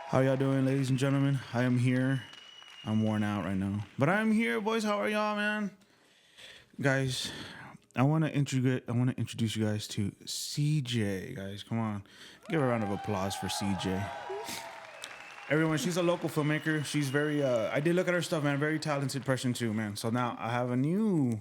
How y'all doing, ladies and gentlemen? I am here. I'm worn out right now, but I'm here, boys. How are y'all, man? Guys, I want to introduce you guys to CJ. Guys, come on, give a round of applause for CJ. Everyone, she's a local filmmaker. She's very. I did look at her stuff, man. Very talented person too, man. So now I have a new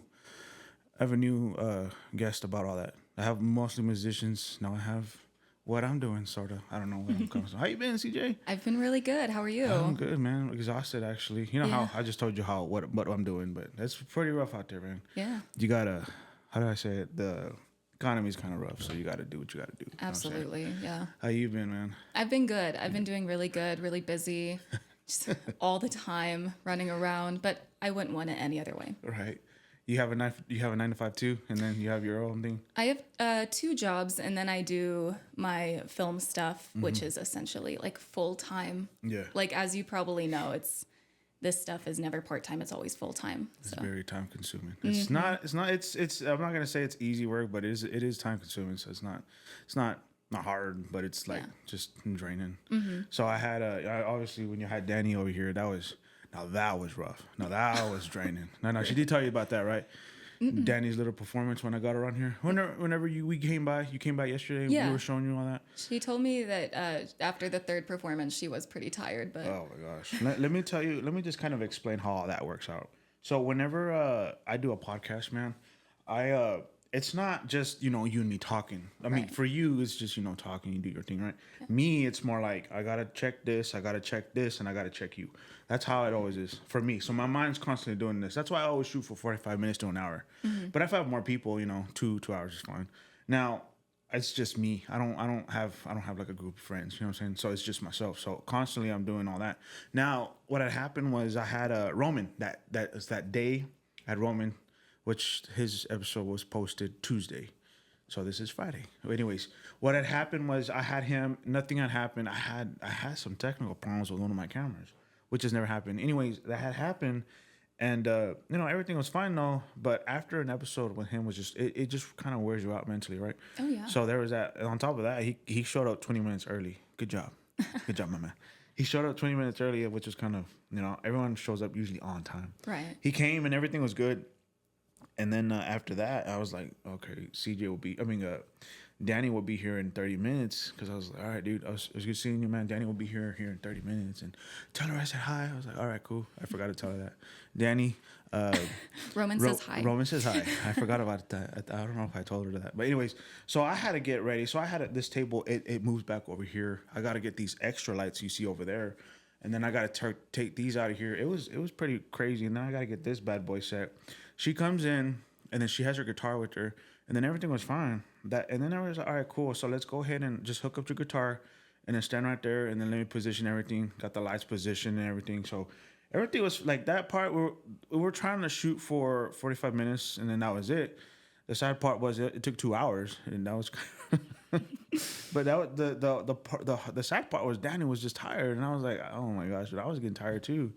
guest about all that. I have mostly musicians. Now I have what I'm doing, sort of. I don't know what I'm coming. How you been, CJ? I've been really good. How are I'm you? good, man. Exhausted, actually. You know Yeah. how I just told you how what I'm doing, but it's pretty rough out there, man. Yeah, You gotta, how do I say it? The economy's kind of rough, so you gotta do what you gotta do. You know what I'm saying? absolutely. Yeah. How you been, man? I've been good. I've been doing really good, really busy, just all the time running around, but I wouldn't want it any other way. Right. You have a nine. You have a 9 to 5 too, and then you have your own thing. I have two jobs, and then I do my film stuff, which is essentially like full time. Yeah. Like, as you probably know, it's this stuff is never part time, it's always full time. It's So, very time consuming. It's not. It's not. It's. I'm not gonna say it's easy work, but it is. It is time consuming. So it's not. It's not hard, but it's like Yeah. just draining. So I had obviously when you had Danny over here, that was rough. Now that was draining. No, she did tell you about that, right? Danny's little performance when I got her on here. Whenever we came by, you came by yesterday. Yeah. We were showing you all that. she told me that after the third performance, she was pretty tired, but Oh my gosh. Let me tell you, let me just kind of explain how all that works out. So whenever I do a podcast, man, it's not just, you and me talking. I mean, Right. for you it's just, talking, you do your thing, right? Me, it's more like I got to check this, I got to check this, and I got to check you. That's how it always is for me. So my mind's constantly doing this. That's why I always shoot for 45 minutes to an hour. But if I have more people, 2 hours is fine. Now, it's just me. I don't have like a group of friends. You know what I'm saying? So it's just myself. So constantly I'm doing all that. Now, what had happened was I had a Roman that day at Roman, which his episode was posted Tuesday. So this is Friday. Anyways, what had happened was I had him. Nothing had happened. I had some technical problems with one of my cameras, which has never happened. Anyways, that had happened, and everything was fine though. But after an episode with him was just it just kind of wears you out mentally, right? Oh, yeah. So there was that. And on top of that, he showed up 20 minutes early. Good job, good job, my man. He showed up 20 minutes early, which was kind of everyone shows up usually on time. right. He came and everything was good. And then after that, I was like, okay, Danny will be here in 30 minutes. Because I was like, all right, dude, it was good seeing you, man. Danny will be here in 30 minutes. And tell her I said hi. I was like, all right, cool. I forgot to tell her that. Danny, Roman says hi. Roman says hi. I forgot about that. I don't know if I told her that. But anyways, so I had to get ready. So I had this table. It moves back over here. I got to get these extra lights you see over there. And then I got to take these out of here. It was pretty crazy. And then I got to get this bad boy set. She comes in, and then she has her guitar with her, and then everything was fine. And then I was like, all right, cool. So let's go ahead and just hook up your guitar, and then stand right there, and then let me position everything. Got the lights positioned and everything. So everything was like that part. We were trying to shoot for 45 minutes, and then that was it. The sad part was it took 2 hours, and that was. But that was the sad part was Danny was just tired, and I was like, oh my gosh, I was getting tired too.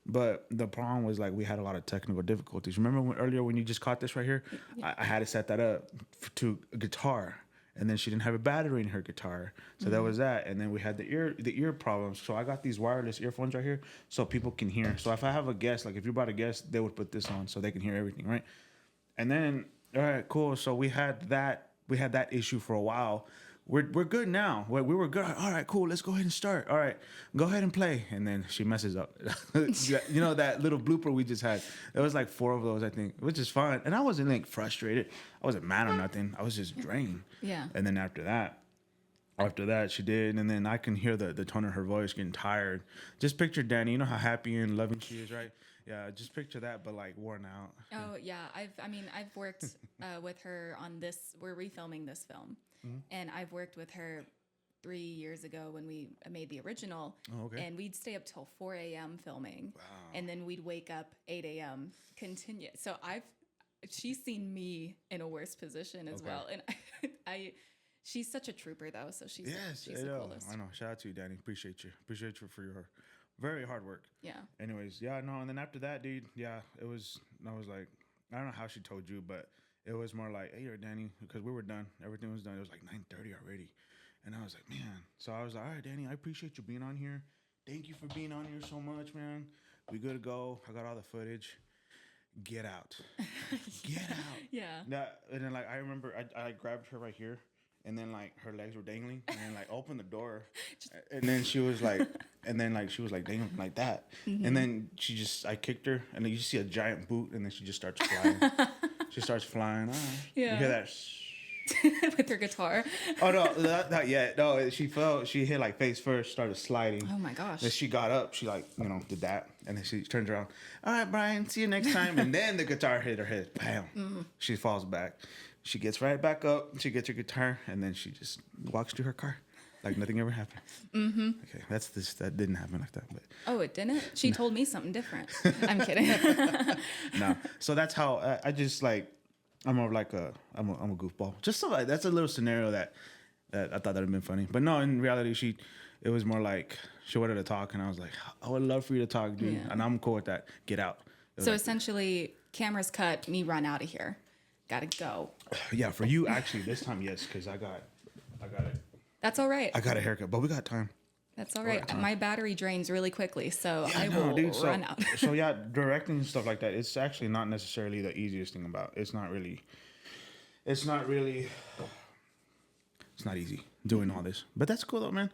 But the problem was like we had a lot of technical difficulties. Remember earlier when you just caught this right here? I had to set that up to a guitar, and then she didn't have a battery in her guitar, so that was that. And then we had the ear problems. So I got these wireless earphones right here, so people can hear. So if I have a guest, like if you brought a guest, they would put this on so they can hear everything, right? And then all right, cool. So we had that issue for a while. We're good now. We were good. All right, cool. Let's go ahead and start. All right, go ahead and play. And then she messes up. That little blooper we just had. There was like 4 of those, I think, which is fine. And I wasn't like frustrated. I wasn't mad or nothing. I was just drained. Yeah. And then after that, she did, and then I can hear the tone of her voice getting tired. Just picture Danny. You know how happy and loving she is, right? Yeah, just picture that, but like worn out. Oh yeah, I've worked with her on this. We're refilming this film, and I've worked with her 3 years ago when we made the original. Oh, okay. And we'd stay up till 4 a.m. filming, and then we'd wake up 8 a.m. continue. So she's seen me in a worse position as well, and I she's such a trooper though. So she's I the know. coolest. I know. Shout out to you, Danny. Appreciate you. Appreciate you for your very hard work. Yeah. Anyways, yeah, no, and then after that, dude, yeah, I was like, I don't know how she told you, but it was more like, hey, you're Danny, because we were done. Everything was done. It was like 9:30 already. And I was like, man. So I was like, all right, Danny, I appreciate you being on here. Thank you for being on here so much, man. We good to go. I got all the footage. Get out. Get out. Yeah. And then like I remember I grabbed her right here, and then like her legs were dangling, and then like opened the door, and then she was like, she was like dangling like that, and then I kicked her, and then you see a giant boot, and then she just starts flying. She starts flying. Oh, Yeah. You hear that? With her guitar. Oh no, not yet. No, she fell. She hit like face first, started sliding. Oh my gosh. Then she got up. She like did that, and then she turns around. All right, Brian. See you next time. And then the guitar hit her head. Bam. Mm-hmm. She falls back. She gets right back up. She gets her guitar, and then she just walks to her car, like nothing ever happened. Mm-hmm. Okay, that didn't happen like that, but. Oh, it didn't? She told me something different. I'm kidding. No. So that's how I just like. I'm more like I'm a goofball. Just so like that's a little scenario that I thought that'd have been funny. But no, in reality, it was more like she wanted to talk, and I was like, I would love for you to talk, dude, Yeah. and I'm cool with that. Get out. So essentially, cameras cut, me run out of here. Gotta go. Yeah, for you actually this time, yes, because I got it. That's all right. I got a haircut, but we got time. That's all right. My battery drains really quickly, so Yeah, I no, will dude, run out. So yeah, directing and stuff like that. It's actually not necessarily the easiest thing about. It's not easy doing all this, but that's cool though, man.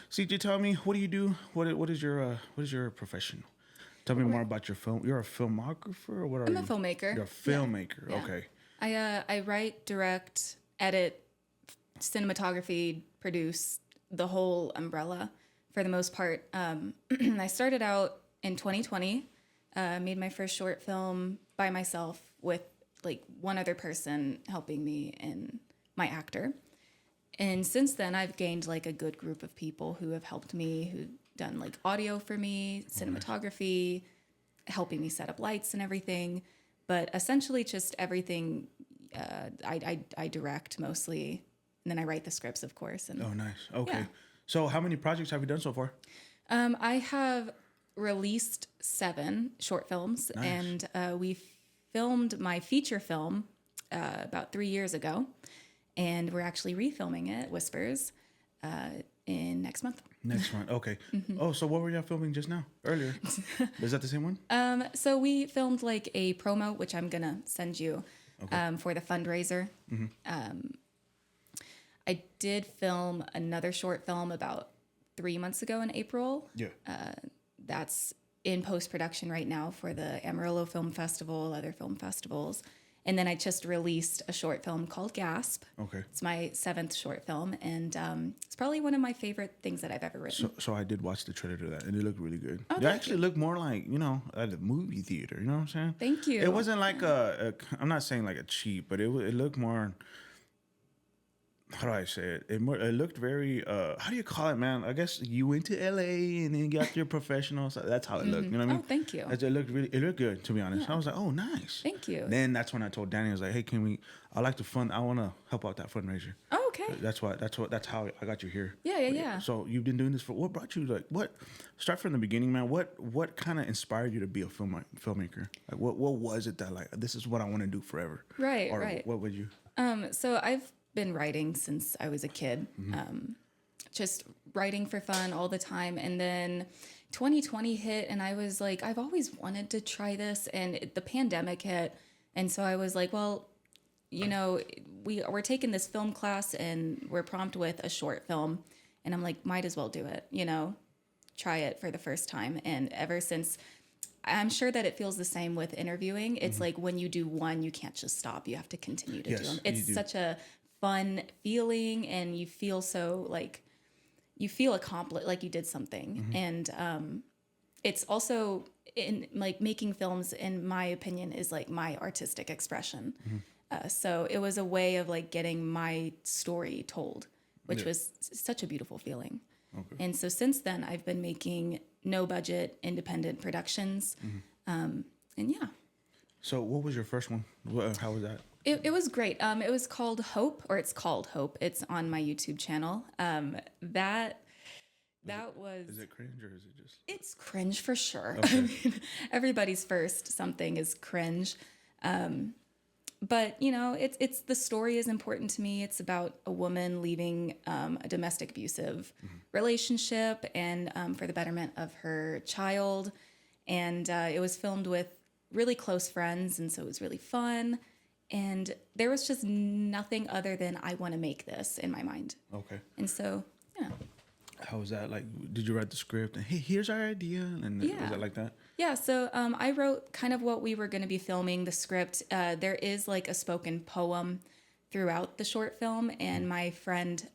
CJ, tell me, what do you do? What is your profession? Tell me more about your film. You're a filmographer, or what are you? I'm a filmmaker. You're a filmmaker. Yeah. Okay. I write, direct, edit, cinematography, produce, the whole umbrella for the most part. I started out in 2020, made my first short film by myself with like one other person helping me and my actor. And since then, I've gained like a good group of people who have helped me, who've done like audio for me, cinematography, helping me set up lights and everything. But essentially, just everything. I direct mostly, and then I write the scripts, of course. And Oh, nice. Okay. Yeah. So, how many projects have you done so far? I have released 7 short films, Nice. and we filmed my feature film about 3 years ago, and we're actually refilming it, Whispers, in next month. Next one. Okay. Mm-hmm. Oh, so what were y'all filming just now? Earlier? Is that the same one? So we filmed like a promo, which I'm gonna send you for the fundraiser. I did film another short film about 3 months ago in April. Yeah. That's in post-production right now for the Amarillo Film Festival, other film festivals. And then I just released a short film called Gasp. Okay. It's my 7th short film, and it's probably one of my favorite things that I've ever written. So I did watch the trailer to that, and it looked really good. Oh, It thank actually looked more like, at a movie theater. You know what I'm saying? Thank you. It wasn't like I'm not saying like a cheap, but it looked more. How do I say it? It looked very. How do you call it, man? I guess you went to LA and then you got your professional. So that's how it looked. You know what I mean? Oh, thank you. It looked good, to be honest. I was like, oh, nice. Thank you. Then that's when I told Danny, I was like, hey, I like to I want to help out that fundraiser. Oh, okay. That's how I got you here. Yeah. So you've been doing this what brought you, like, start from the beginning, man. What kind of inspired you to be a filmmaker? Like, what was it that, like, this is what I want to do forever? Right, Or right. what would you? So I've been writing since I was a kid, just writing for fun all the time. And then 2020 hit, and I was like, I've always wanted to try this, and the pandemic hit. And so I was like, well, we're taking this film class, and we're prompted with a short film. And I'm like, might as well do it, try it for the first time. And ever since, I'm sure that it feels the same with interviewing. It's like when you do one, you can't just stop. You have to continue to do them. It's such a fun feeling, and you feel so like you feel accomplished, like you did something. And it's also in like making films, in my opinion, is like my artistic expression. So it was a way of like getting my story told, which was such a beautiful feeling. Okay. And so since then, I've been making no budget independent productions. And yeah. So what was your first one? How was that? It was great. It was called Hope, or it's called Hope. It's on my YouTube channel. That was. Is it cringe or is it just? It's cringe for sure. Okay. I mean, everybody's first something is cringe. but you know, it's the story is important to me. It's about a woman leaving a domestic abusive relationship and for the betterment of her child. And it was filmed with really close friends, and so it was really fun. And there was just nothing other than I want to make this in my mind. Okay. And so, yeah. How was that? Like, did you write the script and hey, here's our idea, and was it like that? Yeah, so I wrote kind of what we were going to be filming, the script. There is like a spoken poem throughout the short film, and my friend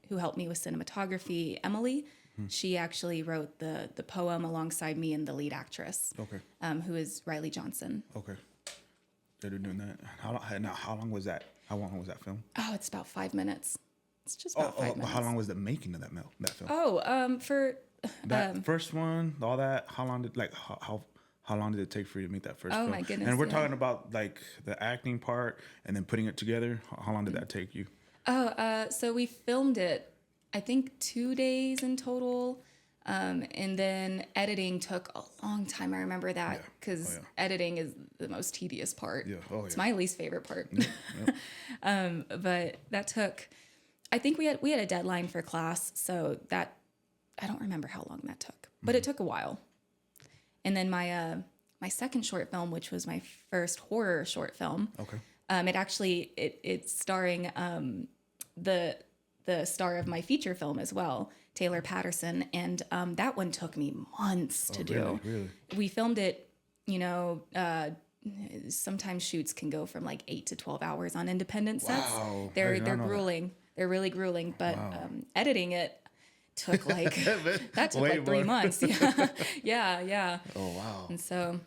who helped me with cinematography, Emily, she actually wrote the poem alongside me and the lead actress, Okay. who is Riley Johnson. Okay. They're doing that. How long was that? How long was that film? Oh, it's about 5 minutes. It's just about 5 minutes. How long was the making of that film? Oh, for That first one, all that. How long did how long did it take for you to make that first Oh, film? my goodness, And we're yeah. talking about like the acting part and then putting it together. How long did that take you? so we filmed it, I think 2 days in total. And then editing took a long time. I remember that because editing is the most tedious part. Yeah. It's my least favorite part. But that took, I think we had a deadline for class. So that, I don't remember how long that took, but it took a while. And then my second short film, which was my first horror short film. Okay. It's starring the star of my feature film as well, Taylor Patterson, and that one took me months to do. Really? We filmed it, you know, sometimes shoots can go from like 8 to 12 hours on independent sets. Wow. They're grueling. They're really grueling, but editing it took like that took like 3 months. Yeah. Oh wow. And so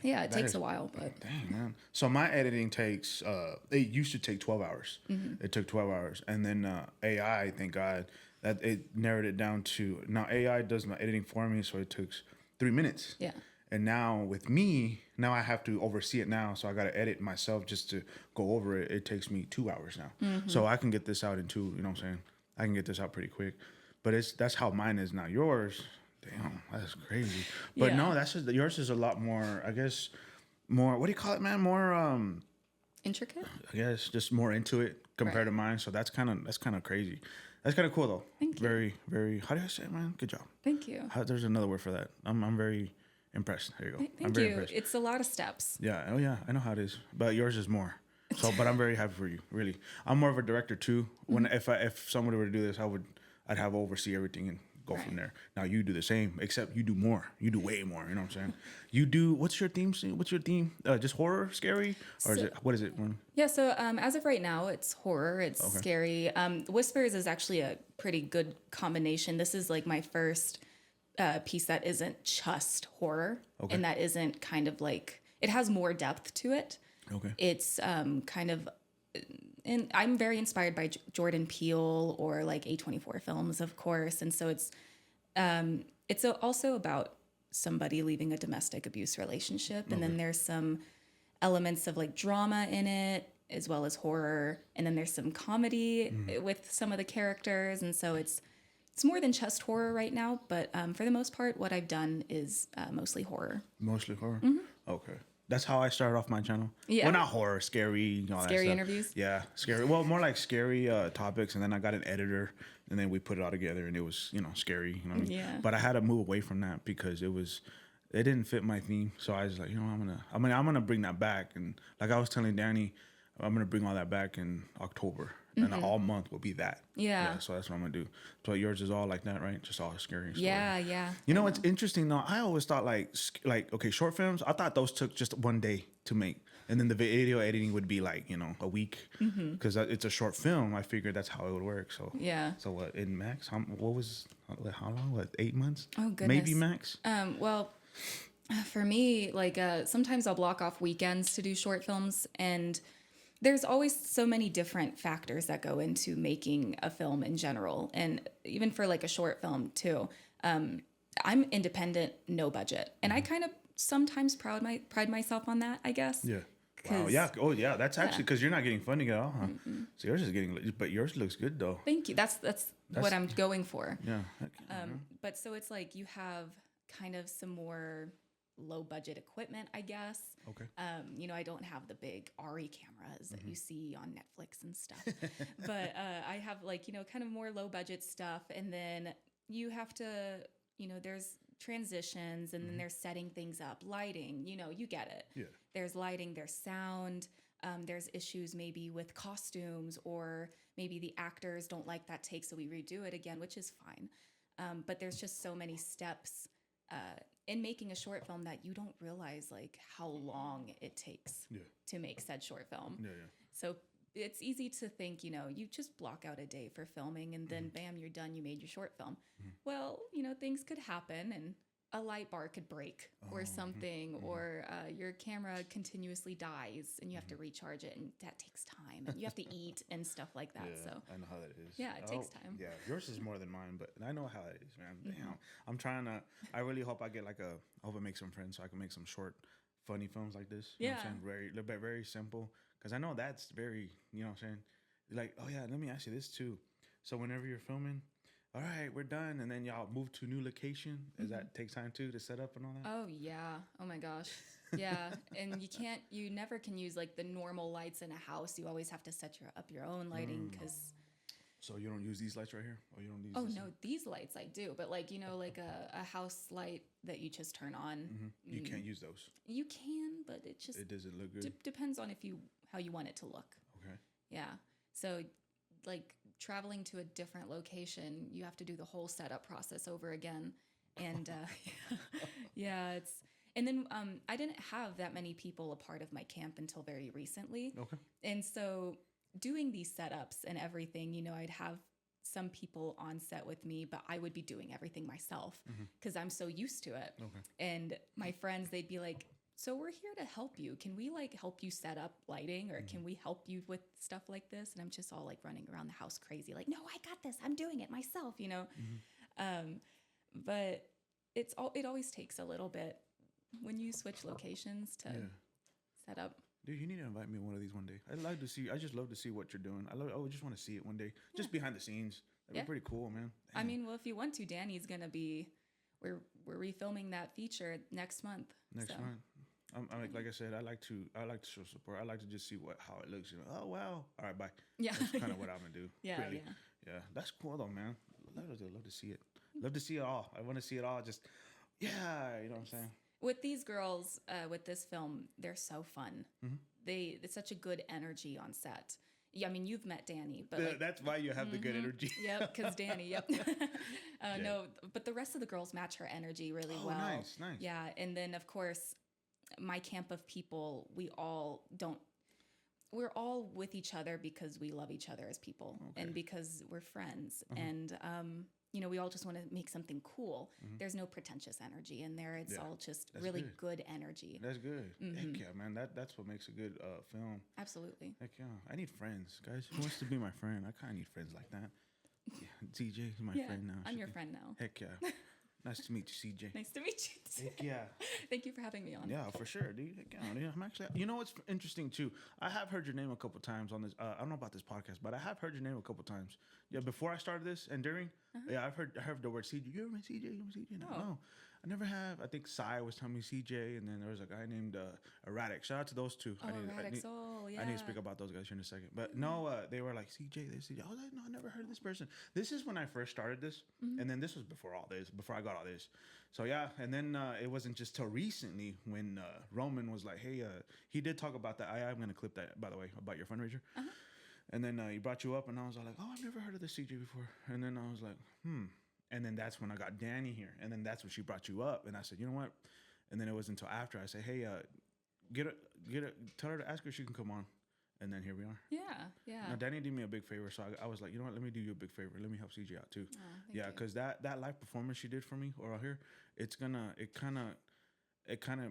yeah, it takes a while, but Dang, man. So my editing takes, it used to take 12 hours. Mm-hmm. It took 12 hours. And then AI, thank God, that it narrowed it down to, now AI does my editing for me, so it takes 3 minutes. yeah. And now with me, now I have to oversee it now. So I got to edit myself just to go over it. It takes me 2 hours now. Mm-hmm. So I can get this out in 2, you know what I'm saying? I can get this out pretty quick. But that's how mine is now. Yours, damn, that's crazy. But Yeah. no, that's just, yours is a lot more, I guess, more, what do you call it, man? More, Intricate? I guess just more into it compared to mine. So that's kind of crazy. That's kind of cool though. Thank you. Very, very, how do I say it, man? Good job. Thank you. There's another word for that. I'm very impressed. There you go. I'm Thank very you. impressed. It's a lot of steps. Yeah. Oh yeah. I know how it is. But yours is more. So, but I'm very happy for you. Really. I'm more of a director too. When if somebody were to do this, I'd have oversee everything and go from there. Now you do the same, except you do more. You do way more. You know what I'm saying? You do. What's your theme? What's your theme? Just horror, scary, or is it? What is it? Yeah, so as of right now, it's horror, it's scary. Whispers is actually a pretty good combination. This is like my first piece that isn't just horror, and that isn't kind of like, it has more depth to it. Okay. It's kind of, and I'm very inspired by Jordan Peele or like A24 films, of course, and so it's also about somebody leaving a domestic abuse relationship, and then there's some elements of like drama in it as well as horror, and then there's some comedy with some of the characters, and so it's more than just horror right now, but for the most part what I've done is mostly horror. Mostly horror. Okay. That's how I started off my channel. Yeah. Well, not horror, scary, all that Scary stuff. interviews? Yeah, scary. Well, more like scary topics, and then I got an editor, and then we put it all together, and it was, scary. You know what I mean? Yeah. But I had to move away from that because it didn't fit my theme. So I was like, I'm gonna bring that back, and like I was telling Danny, I'm gonna bring all that back in October, and all month will be that. Yeah. So that's what I'm gonna do. So yours is all like that, right? Just all scary. Story. Yeah. You know what's interesting though? I always thought like okay, short films. I thought those took just one day to make, and then the video editing would be like a week because it's a short film. I figured that's how it would work. So Yeah. So what in max? How long? What 8 months? Oh, goodness. Maybe max. Well, for me, like sometimes I'll block off weekends to do short films, and there's always so many different factors that go into making a film in general, and even for like a short film too. I'm independent, no budget, and I kind of sometimes pride myself on that, I guess. Yeah. Wow. Yeah. Oh yeah. That's actually because you're not getting funding at all, huh? So yours is getting, but yours looks good though. Thank you. That's what I'm going for. Yeah. But so it's like you have kind of some more low budget equipment, I guess. Okay. You know, I don't have the big ARRI cameras that you see on Netflix and stuff, but I have like, you know, kind of more low budget stuff. And then you have to, you know, there's transitions and then there's setting things up, lighting, you know, you get it. Yeah. There's lighting, there's sound. There's issues maybe with costumes, or maybe the actors don't like that take, so we redo it again, which is fine. But there's just so many steps in making a short film that you don't realize like how long it takes to make said short film. Yeah. So it's easy to think, you know, you just block out a day for filming and then bam, you're done. You made your short film. Well, you know, things could happen and a light bar could break or something, or your camera continuously dies and you have to recharge it, and that takes time, and you have to eat and stuff like that. Yeah, So I know how that is. yeah, it takes time. Yeah, yours is more than mine, but I know how it is, man. Damn, I'm trying to. I really hope I get like a. I hope I make some friends so I can make some short, funny films like this. You know what I'm saying? Very simple. Because I know that's very. You know what I'm saying? Like, oh yeah, let me ask you this too. So whenever you're filming, all right, we're done, and then y'all move to a new location. Does that take time too to set up and all that? Oh yeah. Oh my gosh. Yeah. And you never can use like the normal lights in a house. You always have to set up your own lighting, because. So you don't use these lights right here, or you don't use? Oh this no, these lights I do, but like, you know, like a house light that you just turn on. You can't use those. You can, but it just It doesn't look good. depends on how you want it to look. Okay. Yeah. So like traveling to a different location, you have to do the whole setup process over again. And yeah, and then I didn't have that many people a part of my camp until very recently. Okay. And so doing these setups and everything, you know, I'd have some people on set with me, but I would be doing everything myself because I'm so used to it. Okay. And my friends, they'd be like, so we're here to help you. Can we like help you set up lighting, or can we help you with stuff like this? And I'm just all like running around the house crazy. Like, no, I got this. I'm doing it myself, you know? But it always takes a little bit when you switch locations to set up. Dude, you need to invite me on one of these one day. I just love to see what you're doing. I would just want to see it one day, just behind the scenes. That'd be pretty cool, man. Damn. I mean, well, if you want to, Danny's gonna be. We're refilming that feature next month. Next month. Like I said, I like to show support. I like to just see how it looks. You know, oh wow, all right, bye. Yeah, That's kind of what I'm gonna do. Yeah, really. Yeah. That's cool though, man. Love to see it. Love to see it all. I want to see it all. Just you know what I'm saying. With these girls, with this film, they're so fun. It's such a good energy on set. Yeah, I mean, you've met Danny, but like, that's why you have the good energy. Yep, because Danny. Yep. No, but the rest of the girls match her energy really well. Nice. Yeah, and then of course, my camp of people, we're all with each other because we love each other as people, and because we're friends, and you know, we all just want to make something cool. There's no pretentious energy in there. It's all just really good energy. That's good. Heck yeah, man. That's what makes a good film. Absolutely. Heck yeah. I need friends, guys. Who wants to be my friend? I kind of need friends like that. Yeah, CJ is my friend now. I'm your friend now. Heck yeah. Nice to meet you, CJ. Nice to meet you. Heck yeah. Thank you for having me on. Yeah, for sure, dude. Heck yeah, dude. I'm actually. You know what's interesting too? I have heard your name a couple times on this. I don't know about this podcast, but I have heard your name a couple times. Yeah, before I started this and during. Yeah, I heard the word CJ. You ever met CJ? You ever met CJ? No, I never have. I think Sai was telling me CJ, and then there was a guy named Erratic. Shout out to those two. Oh, Erratic Soul, yeah. I need to speak about those guys here in a second. But no, they were like CJ. This CJ. I was like, no, I never heard of this person. This is when I first started this, and then this was before all this. Before I got all this. So yeah, and then it wasn't just till recently when Roman was like, hey, he did talk about that. I'm gonna clip that, by the way, about your fundraiser. And then he brought you up, and I was like, oh, I've never heard of this CJ before. And then I was like, And then that's when I got Danny here. And then that's when she brought you up. And I said, you know what? And then it wasn't until after I said, hey, tell her to ask her if she can come on. And then here we are. Yeah. Now, Danny did me a big favor. So I was like, you know what? Let me do you a big favor. Let me help CJ out too. You. Because that live performance she did for me or out here, it kind of,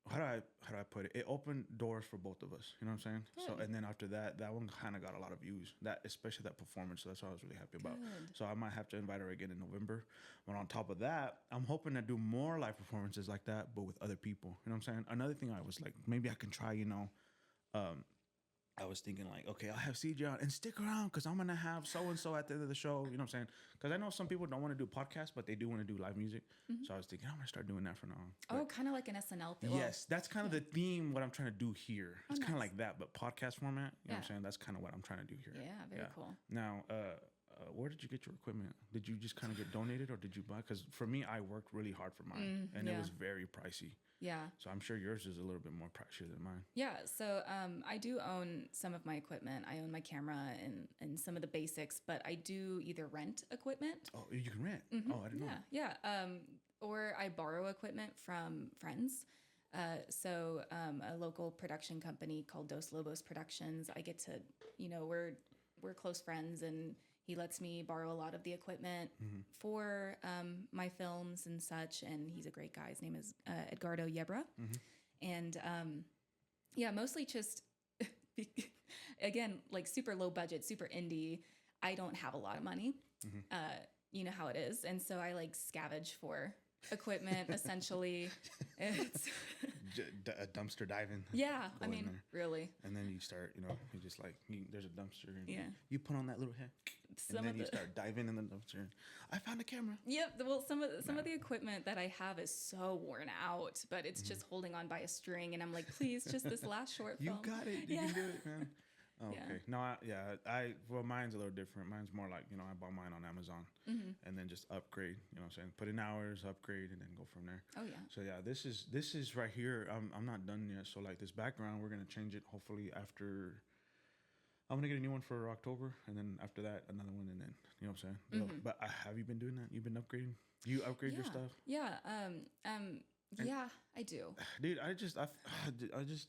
how do I put it? It opened doors for both of us. You know what I'm saying? Good. So, and then after that one kind of got a lot of views. Especially that performance. So that's what I was really happy about. Good. So I might have to invite her again in November. But on top of that, I'm hoping to do more live performances like that, but with other people. You know what I'm saying? Another thing I was like, maybe I can try, I was thinking like, okay, I'll have CJ on and stick around because I'm gonna have so and so at the end of the show. You know what I'm saying? Because I know some people don't want to do podcasts, but they do want to do live music. So I was thinking I'm gonna start doing that from now on. Oh, kind of like an SNL thing. Yes, that's kind of the theme. What I'm trying to do here. It's kind of nice. like that, but podcast format. You know what I'm Yeah. saying? That's kind of what I'm trying to do here. Yeah, very cool. Now, where did you get your equipment? Did you just kind of get donated, or did you buy? Because for me, I worked really hard for mine, and it was very pricey. Yeah. So I'm sure yours is a little bit more pricier than mine. Yeah, so I do own some of my equipment. I own my camera and some of the basics, but I do either rent equipment. Oh, you can rent. Oh, I didn't know. Yeah, yeah. Or I borrow equipment from friends. A local production company called Dos Lobos Productions. I get to, we're close friends, and he lets me borrow a lot of the equipment for my films and such. And he's a great guy. His name is Edgardo Yebra. And mostly just, again, like super low budget, super indie. I don't have a lot of money. You know how it is. And so I like scavenge for equipment, essentially. It's A dumpster diving. yeah, Go I in mean, there. really. And then you start, you just like, there's a dumpster. And Yeah. You put on that little head. Some And then of you the- start diving in the dumpster. And I found a camera. Yep. Well, some of the equipment that I have is so worn out, but it's just holding on by a string, and I'm like, please, just this last short You film. got it. You can do it, man. Oh, Yeah. okay. No, well, mine's a little different. Mine's more like, I bought mine on Amazon and then just upgrade, you know what I'm saying? Put in hours, upgrade, and then go from there. Oh yeah. So yeah, this is right here. I'm not done yet. So like this background, we're going to change it hopefully after. I'm going to get a new one for October, and then after that, another one, and then, you know what I'm saying? But have you been doing that? You've been upgrading? You upgrade your stuff? Yeah. Yeah, I do. Dude, I just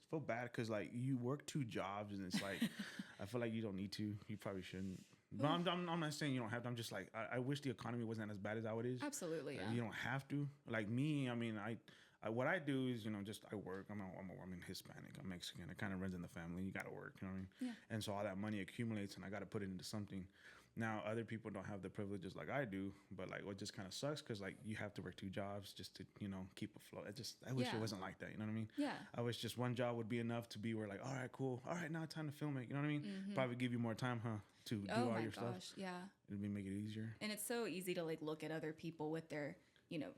feel bad because like you work 2 jobs, and it's like I feel like you don't need to. You probably shouldn't. But I'm not saying you don't have to. I'm just like I wish the economy wasn't as bad as how it is. Absolutely. Yeah. You don't have to. Like me, I mean, I what I do is just I work. I'm Hispanic. I'm Mexican. It kind of runs in the family. You got to work. You know what I mean? Yeah. And so all that money accumulates, and I got to put it into something. Now, other people don't have the privileges like I do, but like what just kind of sucks because like you have to work 2 jobs just to keep afloat. I wish it wasn't like that. You know what I mean? Yeah. I wish just one job would be enough to be where like, all right, cool, all right, now time to film it. You know what I mean? Probably give you more time, huh, to do all your stuff. Yeah. It'd make it easier. And it's so easy to like look at other people with their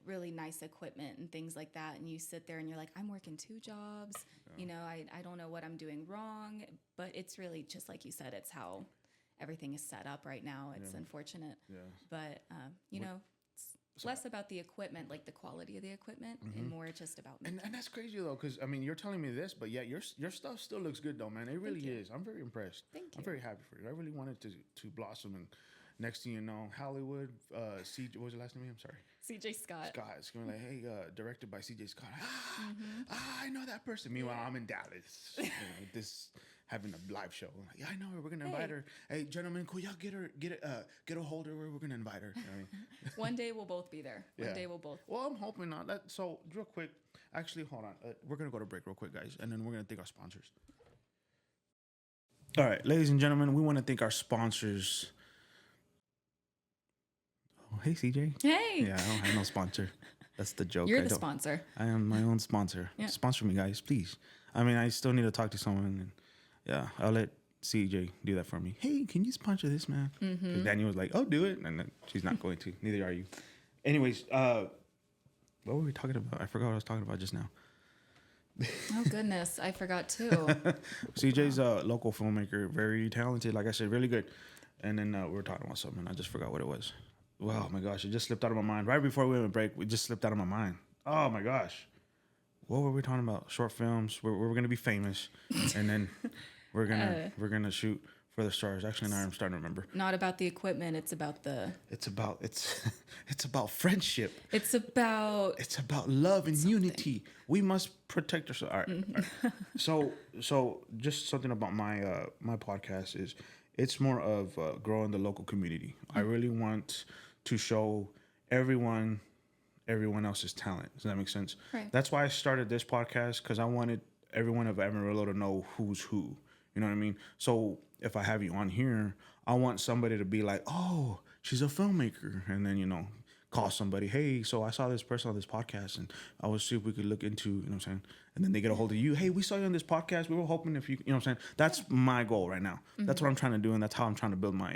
really nice equipment and things like that, and you sit there and you're like, I'm working 2 jobs. I don't know what I'm doing wrong, but it's really just like you said, it's how everything is set up right now. It's unfortunate. Yeah. But it's less about the equipment, like the quality of the equipment, and more just about me. And that's crazy though, because I mean, you're telling me this, but yeah, your stuff still looks good though, man. It really is. I'm very impressed. Thank I'm you. very happy for you. I really wanted to blossom, and next thing you know, Hollywood. CJ, what was your last name? I'm sorry. CJ Scott. Scott. It's going to be like, hey, directed by CJ Scott. I know that person. Meanwhile, I'm in Dallas. Having a live show. I'm like, yeah, I know her. We're gonna invite her. Hey, gentlemen, could y'all get a hold of her? We're gonna invite her. You know what I mean? One day we'll both be there. One Yeah. day we'll both. Well, I'm hoping not. So, real quick, actually, hold on. We're going to go to break real quick, guys, and then we're going to thank our sponsors. All right, ladies and gentlemen, we want to thank our sponsors. Oh, hey, CJ. Hey. Yeah, I don't have no sponsor. That's the joke. You're I the don't- sponsor. I am my own sponsor. Yeah. Sponsor me, guys, please. I mean, I still need to talk to someone. And yeah, I'll let CJ do that for me. Hey, can you sponsor this, man? Because Daniel was like, oh, do it. And then she's not going to. Neither are you. Anyways, what were we talking about? I forgot what I was talking about just now. Oh goodness, I forgot too. CJ's a local filmmaker, very talented. Like I said, really good. And then we were talking about something. I just forgot what it was. Wow, my gosh, it just slipped out of my mind. Right before we went on break, it just slipped out of my mind. Oh my gosh. What were we talking about? Short films. We're gonna be famous, and then we're gonna shoot for the stars. Actually, now I'm starting to remember. Not about the equipment. It's about the. It's about it's about friendship. It's about. It's about love and unity. We must protect ourselves. All right. All right. So just something about my my podcast is it's more of growing the local community. I really want to show everyone else's talent. Does that make sense? Right. That's why I started this podcast, because I wanted everyone of Amarillo to know who's who. You know what I mean? So if I have you on here, I want somebody to be like, oh, she's a filmmaker. And then, call somebody, hey, so I saw this person on this podcast and I was see if we could look into, you know what I'm saying? And then they get a hold of you, hey, we saw you on this podcast. We were hoping if you know what I'm saying? That's my goal right now. That's what I'm trying to do. And that's how I'm trying to build my,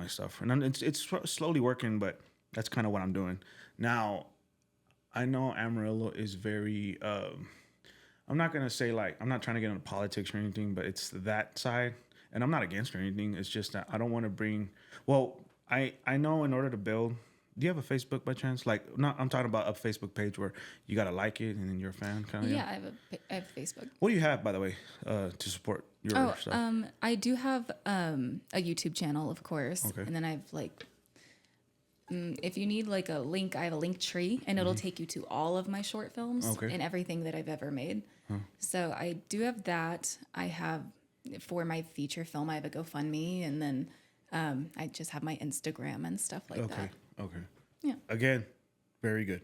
stuff. And it's slowly working, but that's kind of what I'm doing. Now, I know Amarillo is very, I'm not going to say like, I'm not trying to get into politics or anything, but it's that side. And I'm not against or anything. It's just that I don't want to bring, well, I know in order to build, do you have a Facebook by chance? Like, not, I'm talking about a Facebook page where you got to like it and then you're a fan kind of. Yeah, I have Facebook. What do you have, by the way, to support your stuff? I do have a YouTube channel, of course. Okay. And then I have like, if you need like a link, I have a link tree and it'll take you to all of my short films and everything that I've ever made. So I do have that. I have, for my feature film, I have a GoFundMe, and then I just have my Instagram and stuff like that. Okay. Yeah. Again, very good.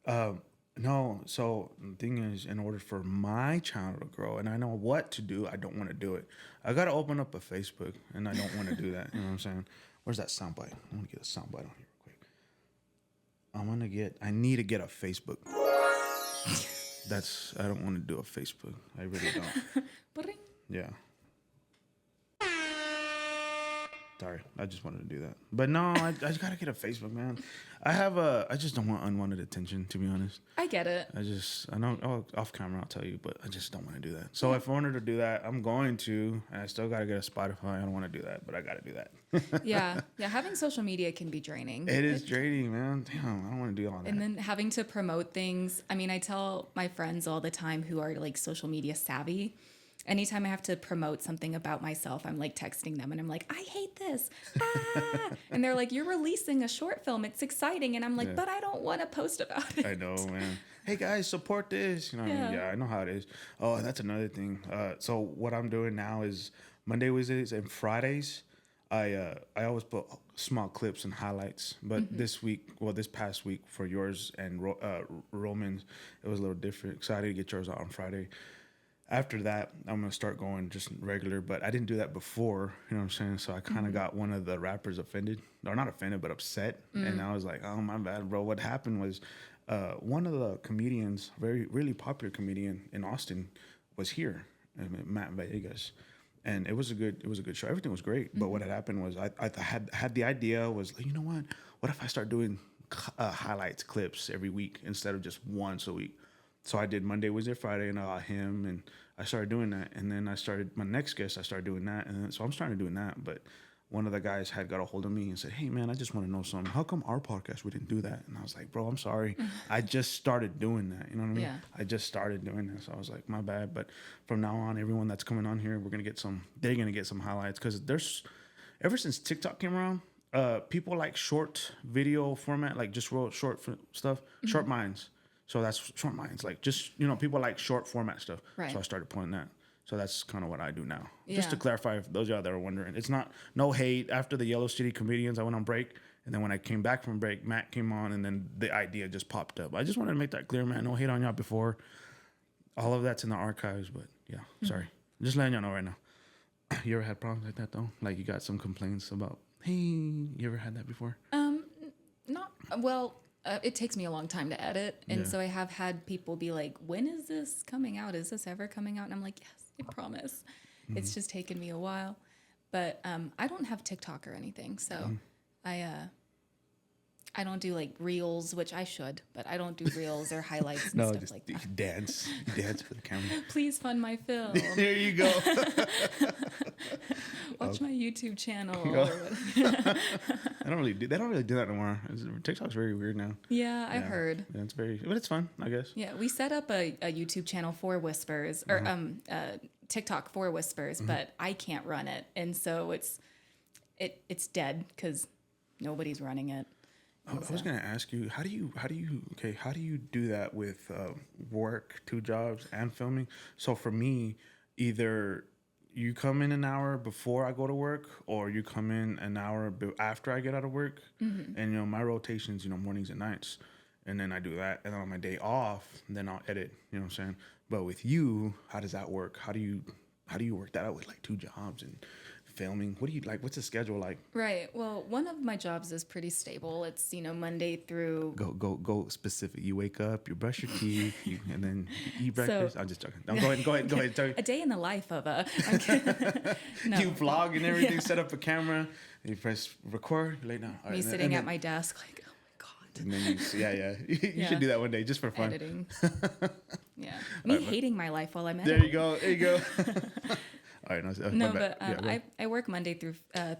No, so the thing is, in order for my channel to grow, and I know what to do, I don't want to do it. I got to open up a Facebook, and I don't want to do that. You know what I'm saying? Where's that soundbite? I'm going to get a soundbite on here real quick. I need to get a Facebook. I don't want to do a Facebook. I really don't. Yeah. Sorry, I just wanted to do that. But no, I just gotta get a Facebook, man. I just don't want unwanted attention, to be honest. I get it. I know off camera I'll tell you, but I just don't want to do that. So if I wanted to do that, I'm going to, and I still gotta get a Spotify. I don't want to do that, but I gotta do that. Yeah. Having social media can be draining. It is draining, man. Damn, I don't want to do all that. And then having to promote things. I mean, I tell my friends all the time who are like social media savvy, anytime I have to promote something about myself, I'm like texting them and I'm like, I hate this. And they're like, you're releasing a short film. It's exciting. And I'm like, but I don't want to post about it. I know, man. Hey guys, support this. You know what I mean? Yeah, I know how it is. Oh, and that's another thing. So what I'm doing now is Monday, Wednesdays, and Fridays, I always put small clips and highlights. But this past week for yours and Roman's, it was a little different. Excited to get yours out on Friday. After that, I'm going to start going just regular, but I didn't do that before, you know what I'm saying? So I kind of got one of the rappers offended, or not offended, but upset. And I was like, oh, my bad, bro. What happened was one of the comedians, really popular comedian in Austin, was here, Matt Vegas. And it was a good show. Everything was great. But what had happened was I had the idea was, you know what if I start doing highlights, clips every week instead of just once a week? So I did Monday, Wednesday, Friday, and I got him, and I started doing that. And then my next guest, I started doing that. And then, so I'm starting doing that. But one of the guys had got a hold of me and said, hey, man, I just want to know something. How come our podcast, we didn't do that? And I was like, bro, I'm sorry. I just started doing that. You know what I mean? Yeah. I just started doing this. So I was like, my bad. But from now on, everyone that's coming on here, they're going to get some highlights. Because ever since TikTok came around, people like short video format, like just real short stuff, short minds. So that's short minds, like just, people like short format stuff. Right. So I started putting that. So that's kind of what I do now. Yeah. Just to clarify, if those of y'all that are wondering, it's no hate. After the Yellow City Comedians, I went on break. And then when I came back from break, Matt came on, and then the idea just popped up. I just wanted to make that clear, man. No hate on y'all before. All of that's in the archives, but yeah, sorry. Just letting y'all know right now. You ever had problems like that, though? Like you got some complaints about, hey, you ever had that before? Not, well... it takes me a long time to edit. And so I have had people be like, when is this coming out? Is this ever coming out? And I'm like, yes, I promise. It's just taken me a while. But I don't have TikTok or anything. So I don't do like reels, which I should, but I don't do reels or highlights and stuff like that. You dance for the camera. Please fund my film. There you go. Watch my YouTube channel. They don't really do that anymore. TikTok's very weird now. Yeah, I've heard. Yeah, but it's fun, I guess. Yeah, we set up a YouTube channel for Whispers, or TikTok for Whispers, but I can't run it, and so it's dead because nobody's running it. I was gonna ask you, how do you do that with work, 2 jobs, and filming? So for me, either you come in an hour before I go to work, or you come in an hour after I get out of work. And my rotations, mornings and nights, and then I do that, and then on my day off, then I'll edit. You know what I'm saying? But with you, how does that work? How do you work that out with like 2 jobs and filming? What do you like? What's the schedule like? Right. Well, one of my jobs is pretty stable. It's, Monday through. Go specific. You wake up, you brush your teeth, and then you eat breakfast. I'm just joking. No, go ahead. Tell me. A day in the life of a. No. You vlog and everything. Set up a camera. You press record. Lay down. All Me right, sitting at my desk, like, oh my god. And then you Yeah. should do that one day just for fun. Editing. Yeah. Me hating my life while I'm There editing. you go. All right, No, my bad. but Yeah, go ahead. I work Monday through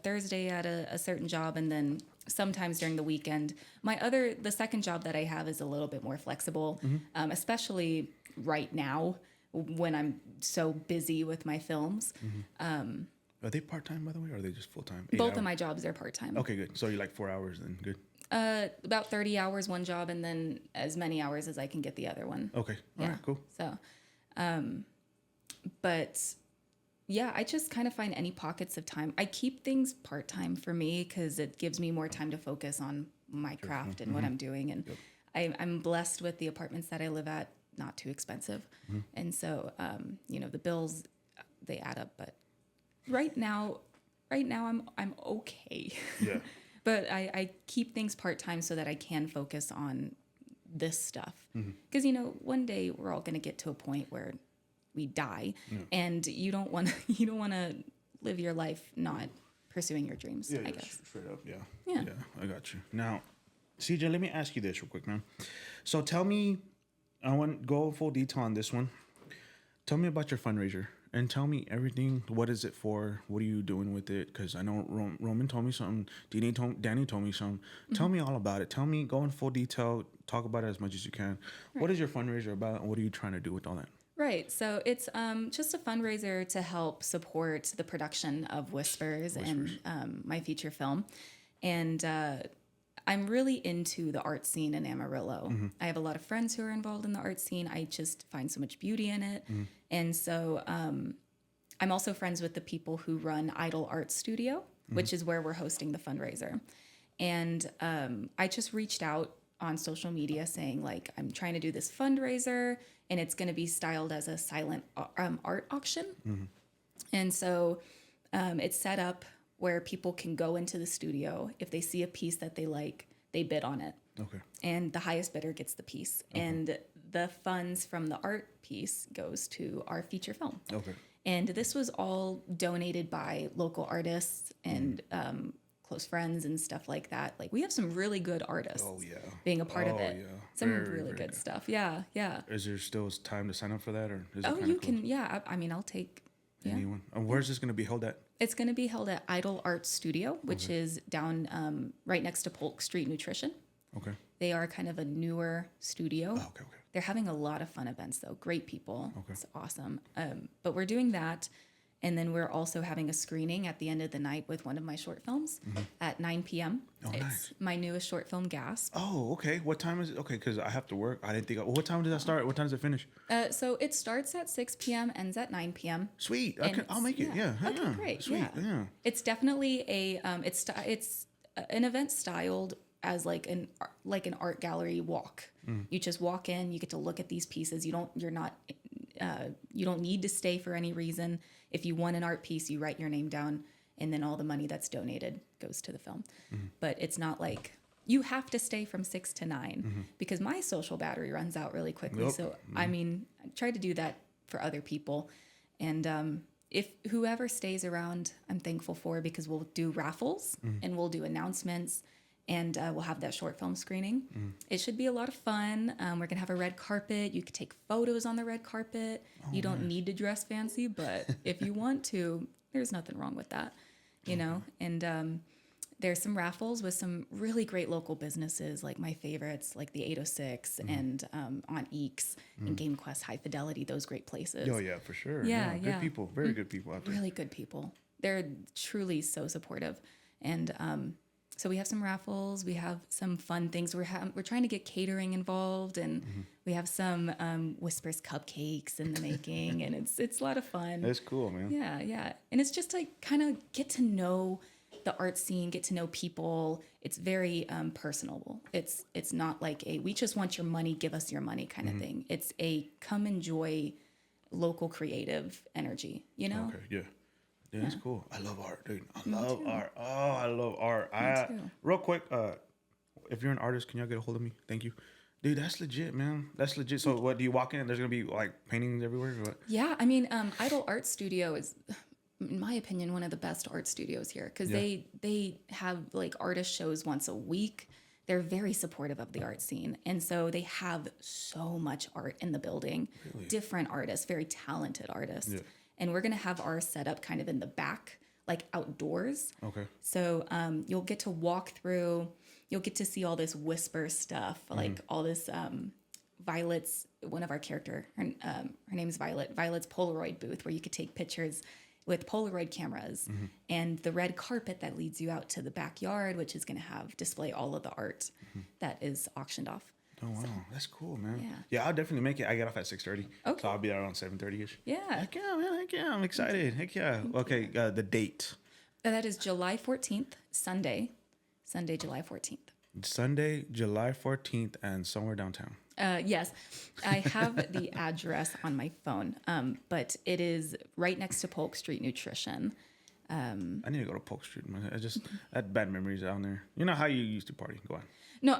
Thursday at a certain job, and then sometimes during the weekend. The second job that I have is a little bit more flexible, Mm-hmm. especially right now when I'm so busy with my films. Are they part time by the way, or are they just full time? Both of my jobs are part time. Okay, good. So you're like 4 hours, then good. About 30 hours one job, and then as many hours as I can get the other one. Okay, all right, cool. So, but yeah, I just kind of find any pockets of time. I keep things part time for me because it gives me more time to focus on my craft and what I'm doing. And I'm blessed with the apartments that I live at, not too expensive. And so, the bills, they add up. But right now I'm okay. Yeah. But I keep things part time so that I can focus on this stuff. Mm-hmm. Because one day we're all going to get to a point where we die, and you don't want to live your life not pursuing your dreams. I guess. Straight up. Yeah. Yeah. I got you. Now, CJ, let me ask you this real quick, man. So tell me, I want to go full detail on this one. Tell me about your fundraiser. And tell me everything. What is it for? What are you doing with it? Because I know Roman told me something. Danny told me something. Tell me all about it. Tell me, go in full detail. Talk about it as much as you can. Right. What is your fundraiser about? And what are you trying to do with all that? Right. So it's just a fundraiser to help support the production of Whispers. And my feature film. And I'm really into the art scene in Amarillo. I have a lot of friends who are involved in the art scene. I just find so much beauty in it. And so I'm also friends with the people who run Idol Art Studio, which is where we're hosting the fundraiser. And I just reached out on social media saying, like, I'm trying to do this fundraiser, and it's going to be styled as a silent art auction. And so it's set up where people can go into the studio. If they see a piece that they like, they bid on it. Okay. And the highest bidder gets the piece. And the funds from the art piece goes to our feature film. Okay. And this was all donated by local artists and close friends and stuff like that. Like, we have some really good artists being a part of it. Yeah. Some Very, really very good stuff. Yeah, yeah. Is there still time to sign up for that, or is it Oh, kinda you closed? can. Yeah, I mean, I'll take. Yeah. Anyone? And where's this going to be held at? It's going to be held at Idol Art Studio, which is down right next to Polk Street Nutrition. Okay. They are kind of a newer studio. Oh, okay. They're having a lot of fun events, though. Great people. Okay. It's awesome. But we're doing that. And then we're also having a screening at the end of the night with one of my short films at 9 p.m. Oh, it's nice. my newest short film, Gasp. Oh, okay. What time is it? Okay, because I have to work. I didn't think. What time does that start? What time does it finish? So it starts at 6 p.m., ends at 9 p.m. Sweet. And I'll make it. Yeah. Okay, yeah. great. Sweet. Yeah. It's definitely it's an event styled as like an art gallery walk. You just walk in, you get to look at these pieces. You don't need to stay for any reason. If you want an art piece, you write your name down, and then all the money that's donated goes to the film. But it's not like you have to stay from 6 to 9 because my social battery runs out really quickly. Yep. So I mean, I try to do that for other people. And if whoever stays around, I'm thankful for, because we'll do raffles and we'll do announcements, and we'll have that short film screening. It should be a lot of fun. We're going to have a red carpet. You could take photos on the red carpet. You don't need to dress fancy, but if you want to, there's nothing wrong with that, you know? And there's some raffles with some really great local businesses, like my favorites, like the 806 and On Eeks and Game Quest, High Fidelity, those great places. Oh, yeah, for sure. Yeah, Good people. Very good people out there. Really good people. They're truly so supportive. And so we have some raffles. We have some fun things. We're trying to get catering involved, and we have some Whispers cupcakes in the making, and it's a lot of fun. That's cool, man. Yeah, yeah. And it's just like kind of get to know the art scene, get to know people. It's very personable. It's not like we just want your money, give us your money kind of thing. It's a come enjoy local creative energy, you know? Okay, yeah. Yeah, that's cool. I love art, dude. I love too. art. Oh, I love art. too. Real quick, if you're an artist, can y'all get a hold of me? Thank you. Dude, that's legit, man. That's legit. So what do you walk in and there's gonna be like paintings everywhere or what? Yeah, I mean, Idol Art Studio is, in my opinion, one of the best art studios here because Yeah. they have like artist shows once a week. They're very supportive of the art scene, and so they have so much art in the building. Really? Different artists, very talented artists, Yeah. and we're gonna have our setup kind of in the back, like outdoors. Okay. So you'll get to walk through. You'll get to see all this whisper stuff, like all this. Violet's one of our character. Her name's Violet. Violet's Polaroid booth where you could take pictures with Polaroid cameras, and the red carpet that leads you out to the backyard, which is going to have display all of the art that is auctioned off. Oh wow, that's cool, man. Yeah. Yeah, I'll definitely make it. I get off at 6:30. Okay. So I'll be there around 7:30 ish. Yeah, Heck yeah, man. Heck yeah, I'm excited. Heck yeah. Okay, the date. that is July 14th, Sunday, July 14th. Sunday, July 14th, and somewhere downtown. Yes, I have the address on my phone, but it is right next to Polk Street Nutrition. I need to go to Polk Street, man. I had bad memories down there. You know how you used to party. Go on. No,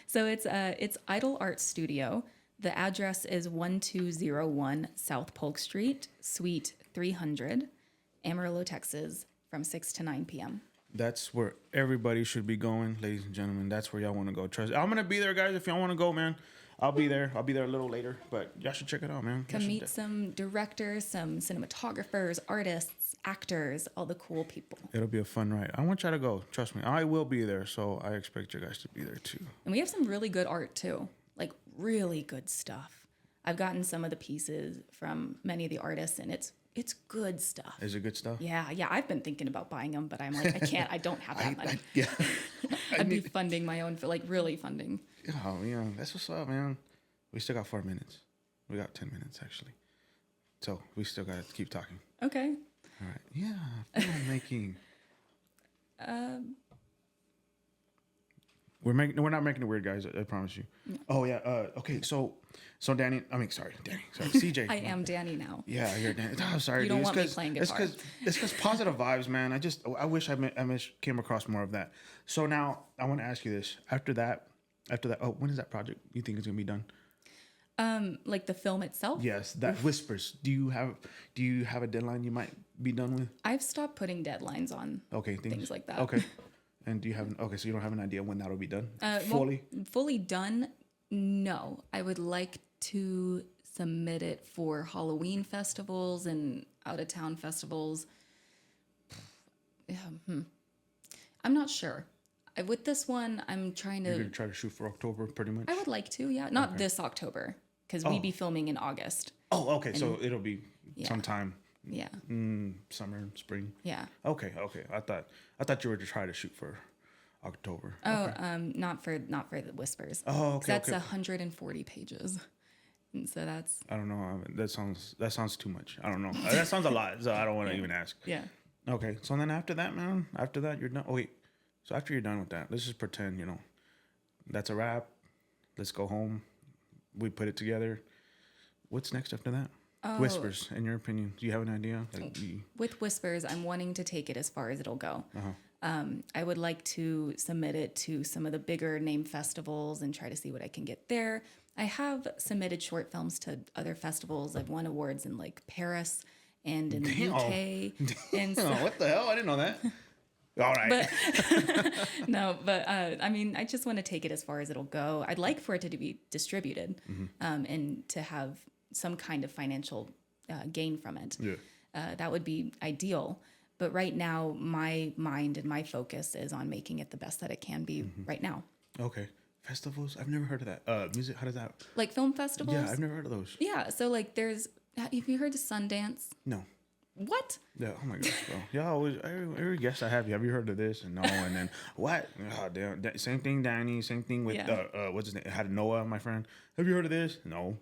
so it's Idol Art Studio. The address is 1201 South Polk Street, Suite 300, Amarillo, Texas, from 6 to 9 p.m. That's where everybody should be going, ladies and gentlemen. That's where y'all want to go. Trust. I'm gonna be there, guys. If y'all want to go, man, I'll be there. I'll be there a little later, but y'all should check it out, man. Y'all Come should meet some directors, some cinematographers, artists, actors, all the cool people. It'll be a fun ride. I want y'all to go. Trust me, I will be there. So I expect you guys to be there too. And we have some really good art too, like really good stuff. I've gotten some of the pieces from many of the artists, and it's good stuff. Is it good stuff? Yeah. I've been thinking about buying them, but I'm like, I can't. I don't have that money. Yeah. I'd be funding my own, for like really funding. Oh, yeah. That's what's up, man. We still got 4 minutes. We got 10 minutes actually. So we still got to keep talking. Okay. All right. Yeah. Filmmaking. We're not making it weird, guys. I promise you. Oh yeah. Okay. So Danny. Sorry, CJ. I am Danny now. Yeah, you're Danny. Oh, sorry, You dude. don't want me playing guitar. It's because positive vibes, man. I wish I came across more of that. So now I want to ask you this. After that. Oh, when is that project you think is gonna be done? Like the film itself. Yes, that Whispers. Do you have a deadline you might be done with? I've stopped putting deadlines on. Okay, Things like that. Okay. And do you have so you don't have an idea when that'll be done? Well, Fully? fully done. No, I would like to submit it for Halloween festivals and out of town festivals. I'm not sure. With this one, I'm trying You're to. gonna try to shoot for October, pretty much. I would like to, yeah. Not this October, because we'd be filming in August. Oh, okay. So it'll be sometime Yeah, summer, spring. yeah. Okay. I thought you were to try to shoot for October. Oh, not for the Whispers. Oh, 'Cause okay. That's okay. 140 pages, and so that's I don't know. That sounds too much. I don't know. That sounds a lot. So I don't want to even ask. yeah. Okay. So then after that, man. After that, you're done. Oh wait. So after you're done with that, let's just pretend that's a wrap. Let's go home. We put it together. What's next after that? Oh. Whispers. In your opinion, do you have an idea? With Whispers, I'm wanting to take it as far as it'll go. Uh-huh. I would like to submit it to some of the bigger name festivals and try to see what I can get there. I have submitted short films to other festivals. I've won awards in like Paris and in the UK. And so, Oh, what the hell? I didn't know that. All right. but I mean, I just want to take it as far as it'll go. I'd like for it to be distributed and to have some kind of financial gain from it. Yeah. That would be ideal. But right now, my mind and my focus is on making it the best that it can be right now. Okay. Festivals? I've never heard of that. Music? How does that? Like film festivals? Yeah, I've never heard of those. Yeah, so like have you heard of Sundance? No. What? Yeah. Oh my gosh, bro. Yeah. Always. Every guest I have you heard of this? And no. And then what? Oh, damn. Same thing, Danny. Same thing with what's his name? Had Noah, my friend. Have you heard of this? No.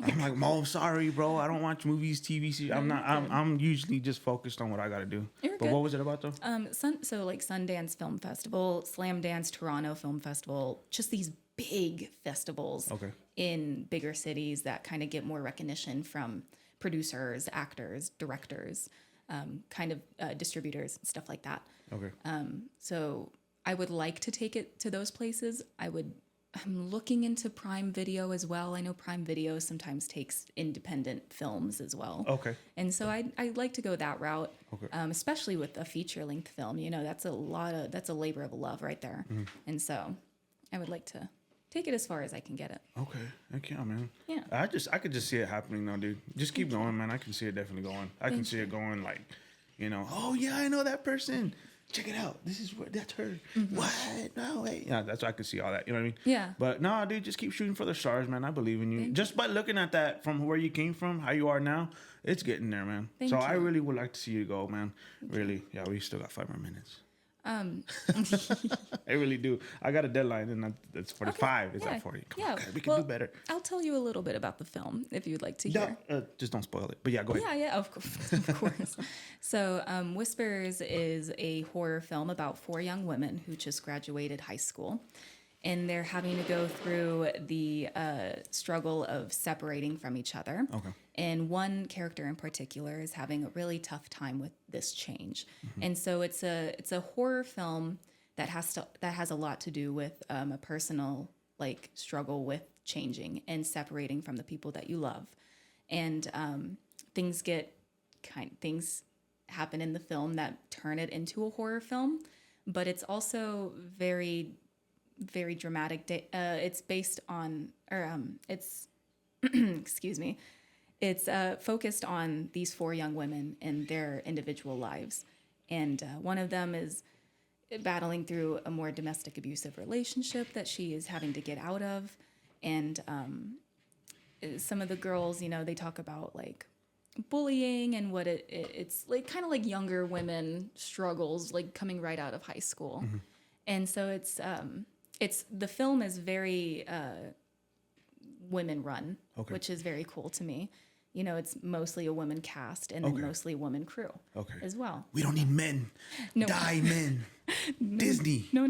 I'm like, Mo, sorry, bro. I don't watch movies, TV series. I'm usually just focused on what I got to do. You're But good. what was it about though? So like Sundance Film Festival, Slam Dance Toronto Film Festival, just these big festivals Okay. in bigger cities that kind of get more recognition from producers, actors, directors. kind of distributors and stuff like that. Okay. So I would like to take it to those places. I'm looking into Prime Video as well. I know Prime Video sometimes takes independent films as well. Okay. And so I'd like to go that route, Okay. Especially with a feature-length film. You know, that's a labor of love right there. And so I would like to take it as far as I can get it. Okay. Heck yeah, man. Yeah. I could just see it happening though, dude. Just keep going, man. I can see it definitely going. I can see it going like, oh yeah, I know that person. Check it out. That's her. What? No way. Yeah, that's I can see all that. You know what I mean? Yeah. But no, dude, just keep shooting for the stars, man. I believe in you. Just by looking at that from where you came from, how you are now, it's getting there, man. Thank so you. I really would like to see you go, man. Really. Yeah, we still got 5 more minutes. I really do. I got a deadline, and that's 45. It's not 40. Come on, guys, we can do better. I'll tell you a little bit about the film if you'd like to hear. Just don't spoil it. But yeah, go ahead. Yeah, of course, of course. So, Whispers is a horror film about 4 young women who just graduated high school, and they're having to go through the struggle of separating from each other. Okay. And one character in particular is having a really tough time with this change, and so it's a horror film that has a lot to do with a personal struggle with changing and separating from the people that you love, and things happen in the film that turn it into a horror film, but it's also very, very dramatic. It's based on, it's, excuse me, it's focused on these 4 young women and their individual lives. And one of them is battling through a more domestic abusive relationship that she is having to get out of. And some of the girls, they talk about bullying and what it's kind of like younger women struggles coming right out of high school. And so it's the film is very women run, which is very cool to me. It's mostly a woman cast and then mostly a woman crew as well. We don't need men. No. Die men. Disney. No. Oh,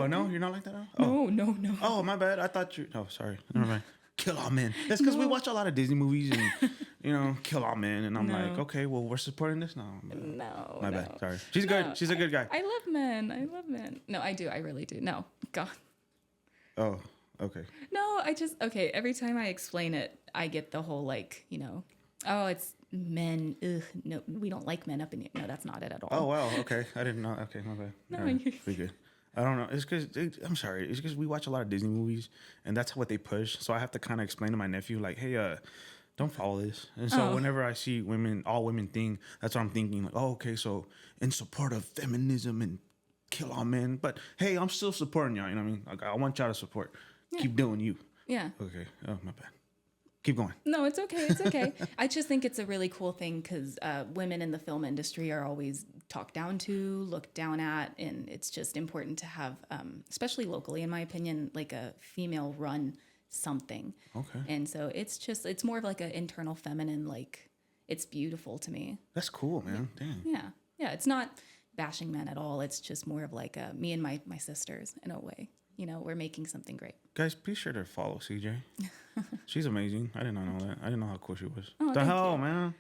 no? You're not like that? Oh. No. Oh, my bad. I thought you... Oh, sorry. Never mind. Kill all men. That's because we watch a lot of Disney movies and, kill all men. And I'm like, okay, well, we're supporting this? No. No. My bad. Sorry. She's good. She's a good guy. I love men. No, I do. I really do. No. God. Oh, okay. No, every time I explain it, I get the whole oh, it's men. Ugh, no, we don't like men up in here. No, that's not it at all. Oh, wow. Okay. I didn't know. Okay, my bad. No, right. Pretty good. I don't know. It's because, I'm sorry. It's because we watch a lot of Disney movies, and that's what they push. So I have to kind of explain to my nephew, hey, don't follow this. And so whenever I see all women thing, that's what I'm thinking. Okay, so in support of feminism and kill all men. But, hey, I'm still supporting y'all. You know what I mean? I want y'all to support. Yeah. Keep doing you. Yeah. Okay. Oh, my bad. Keep going. No, it's okay. It's okay. I just think it's a really cool thing because women in the film industry are always talked down to, looked down at, and it's just important to have, especially locally, in my opinion, a female run something. Okay. And so it's more of an internal feminine, it's beautiful to me. That's cool, man. Dang. Yeah. It's not bashing men at all. It's just more of me and my sisters in a way. We're making something great. Guys, be sure to follow CJ. She's amazing. I did not know that. I didn't know how cool she was. Oh, the hell, man.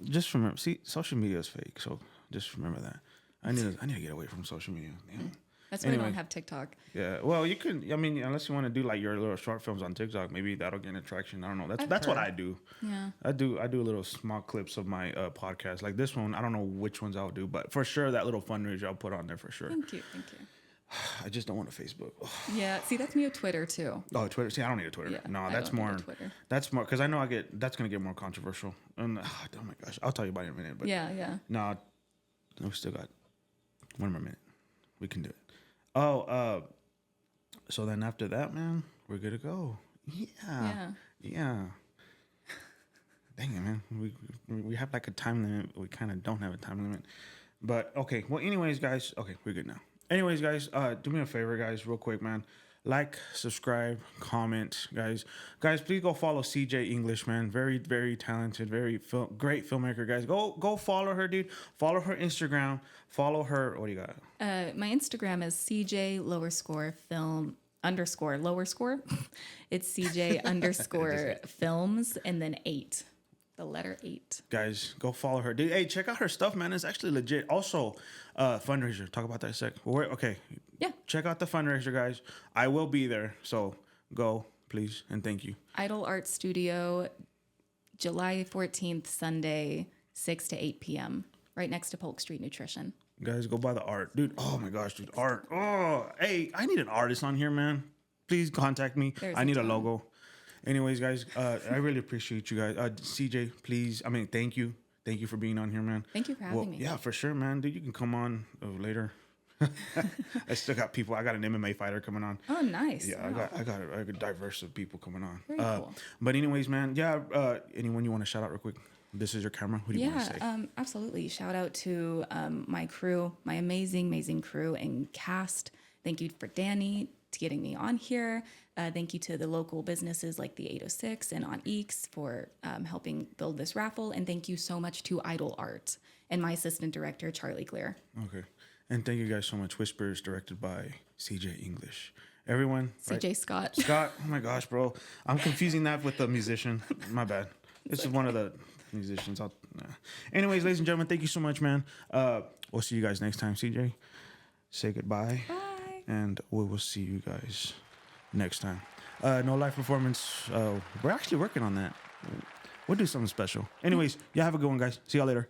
Just remember. See, social media is fake, so just remember that. I need to get away from social media. Damn. That's why I don't have TikTok. Yeah. Well, you can. I mean, unless you want to do your little short films on TikTok, maybe that'll gain attraction. I don't know. That's what I do. Yeah. I do little small clips of my podcast. Like this one, I don't know which ones I'll do, but for sure that little fundraiser I'll put on there for sure. Thank you. I just don't want a Facebook. Yeah, see, that's me with Twitter too. Oh, Twitter. See, I don't need a Twitter. Yeah, no, that's more. That's more because I know that's gonna get more controversial. And oh my gosh, I'll tell you about it in a minute. But yeah. No, we still got 1 more minute. We can do it. Oh, so then after that, man, we're good to go. Yeah. Dang it, man. We have a time limit. We kind of don't have a time limit. But okay. Well, anyways, guys. Okay, we're good now. Anyways, guys, do me a favor, guys, real quick, man. Like, subscribe, comment, guys. Guys, please go follow CJ English, man. Very, very talented, great filmmaker, guys. Go follow her, dude. Follow her Instagram. Follow her. What do you got? My Instagram is CJ_film_. It's CJ _films and then 8. the letter 8. Guys, go follow her. Dude, hey, check out her stuff, man. It's actually legit. Also, fundraiser. Talk about that a sec. Okay. Yeah. Check out the fundraiser, guys. I will be there. So go, please, and thank you. Idol Art Studio, July 14th, Sunday, 6 to 8 p.m., right next to Polk Street Nutrition. Guys, go buy the art. Dude, oh my gosh, dude. Art. Oh, hey, I need an artist on here, man. Please contact me. I need a logo. Anyways, guys, I really appreciate you guys. CJ, please. Thank you. Thank you for being on here, man. Thank you for having me. Yeah, for sure, man. Dude, you can come on later. I still got people. I got an MMA fighter coming on. Oh, nice. Yeah, wow. I got a diverse of people coming on. Very cool. But anyways, man, yeah. Anyone you want to shout out real quick? This is your camera. Who do you want to say? Absolutely. Shout out to my crew, my amazing crew and cast. Thank you for Danny to getting me on here. Thank you to the local businesses like the 806 and On Eeks for helping build this raffle. And thank you so much to Idol Art and my assistant director, Charlie Clear. Okay. And thank you guys so much. Whispers directed by CJ English. Everyone. CJ right? Scott. Scott. Oh my gosh, bro. I'm confusing that with the musician. My bad. This is one of the musicians. Anyways, ladies and gentlemen, thank you so much, man. We'll see you guys next time. CJ, say goodbye. Bye. And we will see you guys next time. No live performance. We're actually working on that. We'll do something special. Anyways, yeah, have a good one, guys. See y'all later.